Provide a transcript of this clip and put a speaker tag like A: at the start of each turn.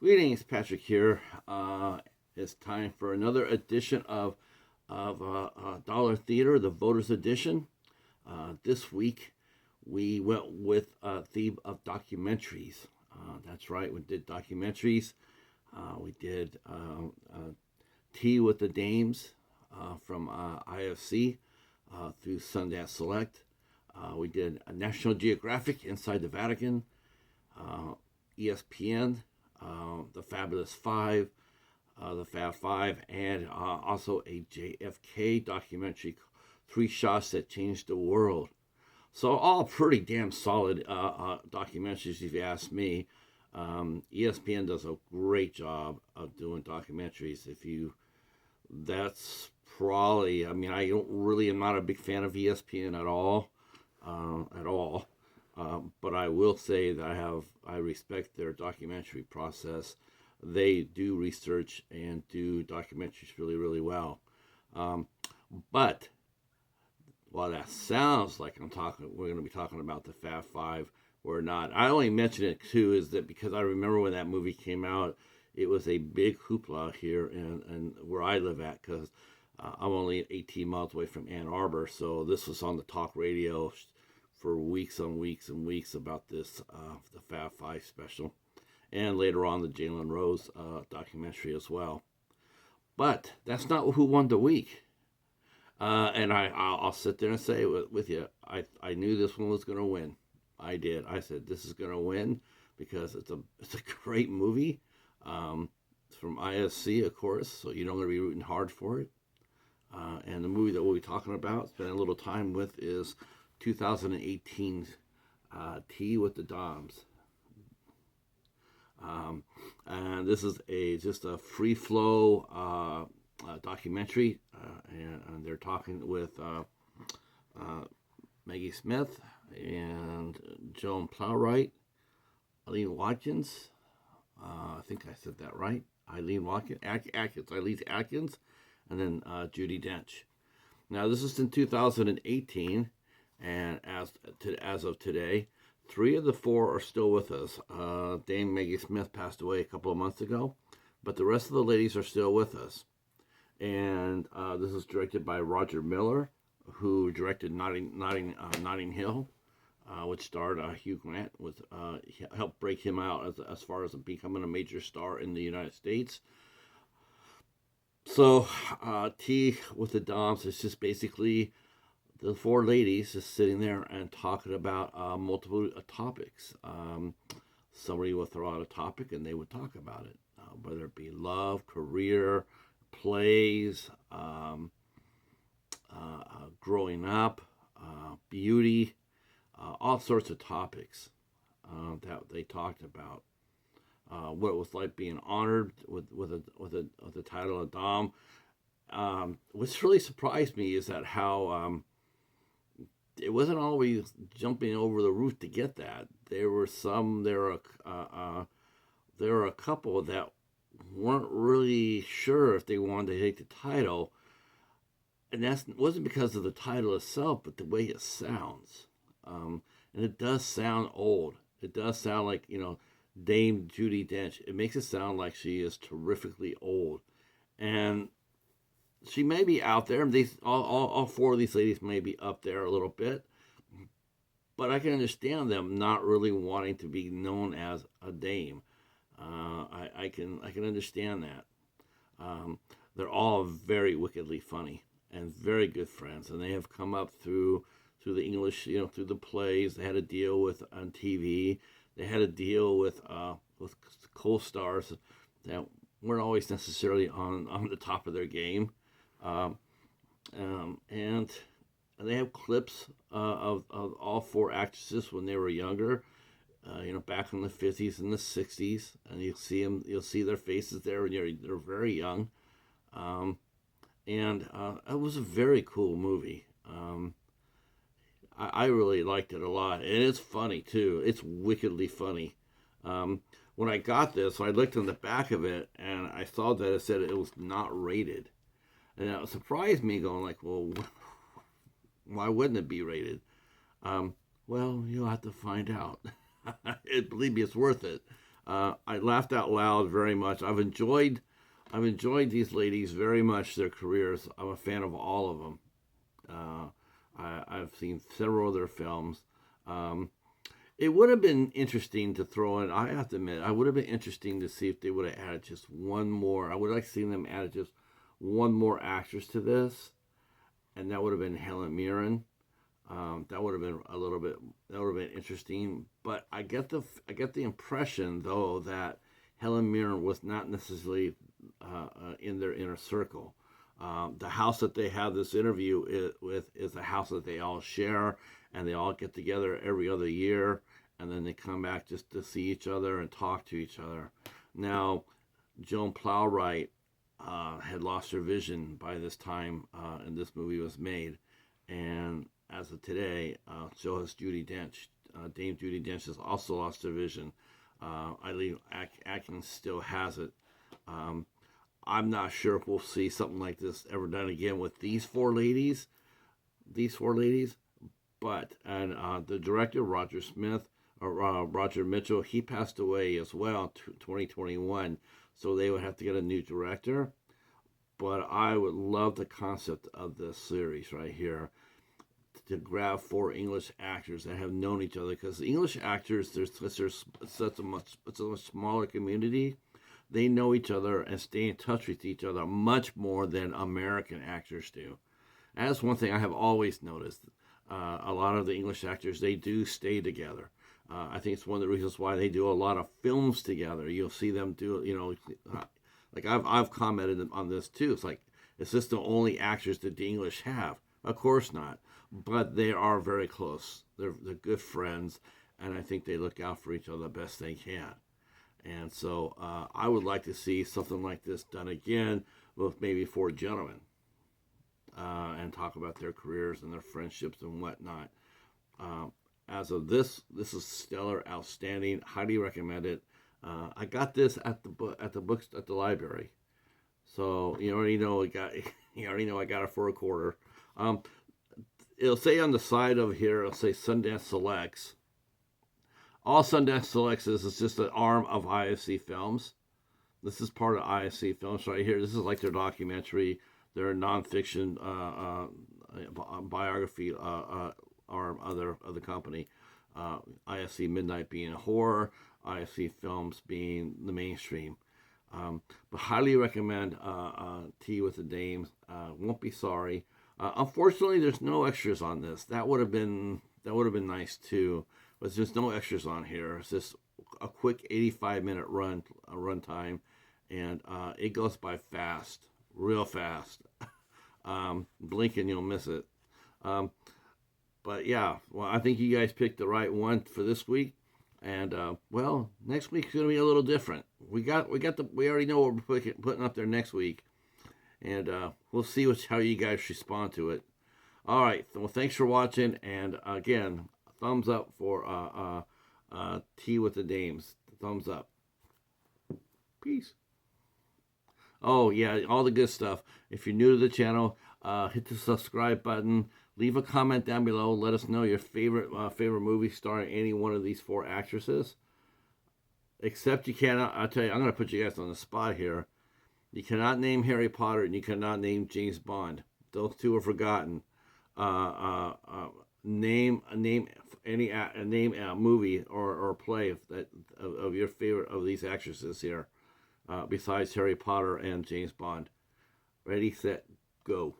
A: Greetings, Patrick here. It's time for another edition of Dollar Theater, the Voters Edition. This week we went with a theme of documentaries. That's right, we did documentaries. We did Tea with the Dames from IFC through Sundance Select. We did a National Geographic Inside the Vatican, ESPN, the Fabulous Five, the Fab Five, and also a JFK documentary, Three Shots That Changed the World. So all pretty damn solid documentaries, if you ask me. ESPN does a great job of doing documentaries. That's probably. I mean, I don't really am not a big fan of ESPN at all, at all. But I will say that I respect their documentary process. They do research and do documentaries really, really well. But while that sounds like we're going to be talking about the Fab Five, we're not. I only mention it too is that because I remember when that movie came out, it was a big hoopla here in where I live at because I'm only 18 miles away from Ann Arbor, so this was on the talk radio for weeks and weeks and weeks about this the Fab Five special, and later on the Jalen Rose documentary as well. But that's not who won the week. And I'll sit there and say with you, I knew this one was going to win. I did. I said this is going to win because it's a great movie. It's from ISC, of course, so you're not going to be rooting hard for it. And the movie that we'll be talking about, spending a little time with, is 2018 Tea with the Doms. And this is just a free flow documentary, and they're talking with Maggie Smith and Joan Plowright, Eileen Atkins. I think I said that right. Eileen Atkins, and then Judi Dench. Now this is in 2018, and as of today, 3 of the 4 are still with us. Dame Maggie Smith passed away a couple of months ago, but the rest of the ladies are still with us. And this is directed by Roger Miller, who directed Notting Hill, which starred Hugh Grant. Helped break him out as far as becoming a major star in the United States. So, Tea with the Doms is just basically the 4 ladies just sitting there and talking about multiple topics. Somebody would throw out a topic and they would talk about it, whether it be love, career, plays, growing up, beauty, all sorts of topics that they talked about. What it was like being honored with the title of Dom. What's really surprised me is that how it wasn't always jumping over the roof to get that. There were a couple that weren't really sure if they wanted to take the title, and that wasn't because of the title itself, but the way it sounds. And it does sound old. It does sound like Dame Judi Dench. It makes it sound like she is terrifically old, and she may be out there. These all 4 of these ladies may be up there a little bit, but I can understand them not really wanting to be known as a dame. I can understand that. They're all very wickedly funny and very good friends, and they have come up through the English, through the plays. They had to deal with on TV. They had to deal with co-stars that weren't always necessarily on the top of their game. And they have clips of all 4 actresses when they were younger, back in the 50s and the 60s, and you'll see their faces there when they're very young. And it was a very cool movie. I really liked it a lot, and it's funny too. It's wickedly funny. When I got this, I looked on the back of it, and I saw that it said it was not rated. And it surprised me, going like, well, why wouldn't it be rated? Well, you'll have to find out. Believe me, it's worth it. I laughed out loud very much. I've enjoyed these ladies very much, their careers. I'm a fan of all of them. I've seen several of their films. Um, it would have been interesting to throw in, I have to admit, I would have been interesting to see if they would have added just one more. I would like to see them add just one more actress to this, and that would have been Helen Mirren. That would have been a little bit. That would have been interesting. But I get the impression though that Helen Mirren was not necessarily in their inner circle. The house that they have this interview with is a house that they all share, and they all get together every other year, and then they come back just to see each other and talk to each other. Now, Joan Plowright had lost her vision by this time, and this movie was made, and as of today, so has Judi Dench. Dame Judi Dench has also lost her vision. Eileen Atkins still has it. I'm not sure if we'll see something like this ever done again with these four ladies. But the director Roger Mitchell, he passed away as well in 2021. So they would have to get a new director. But I would love the concept of this series right here, to grab four English actors that have known each other, because the English actors, there's such a much smaller community. They know each other and stay in touch with each other much more than American actors do. And that's one thing I have always noticed. A lot of the English actors, they do stay together. I think it's one of the reasons why they do a lot of films together. You'll see them do, like I've commented on this too. It's like, is this the only actors that the English have? Of course not. But they are very close. They're good friends, and I think they look out for each other the best they can. And so I would like to see something like this done again with maybe four gentlemen, and talk about their careers and their friendships and whatnot. As of this is stellar, outstanding, highly recommend it. I got this at the library, so you already know I got it for a quarter. It'll say on the side of here, it'll say Sundance Selects. All Sundance Selects is just an arm of IFC Films. This is part of IFC Films right here. This is like their documentary, their nonfiction biography arm of the company. IFC Midnight being horror, IFC Films being the mainstream. But highly recommend Tea with the Dames. Won't be sorry. Unfortunately, there's no extras on this. That would have been nice too. But there's no extras on here. It's just a quick 85-minute run time, and it goes by fast, real fast. Blink and you'll miss it. But yeah, well, I think you guys picked the right one for this week. And well, next week's gonna be a little different. We already know what we're putting up there next week. And we'll see how you guys respond to it. All right. Well, thanks for watching. And again, thumbs up for Tea with the Dames. Thumbs up. Peace. Oh, yeah, all the good stuff. If you're new to the channel, hit the subscribe button. Leave a comment down below. Let us know your favorite movie starring any one of these four actresses. Except you cannot, I'll tell you, I'm going to put you guys on the spot here. You cannot name Harry Potter, and you cannot name James Bond. Those two are forgotten. Name a movie or play of your favorite of these actresses here, besides Harry Potter and James Bond. Ready, set, go.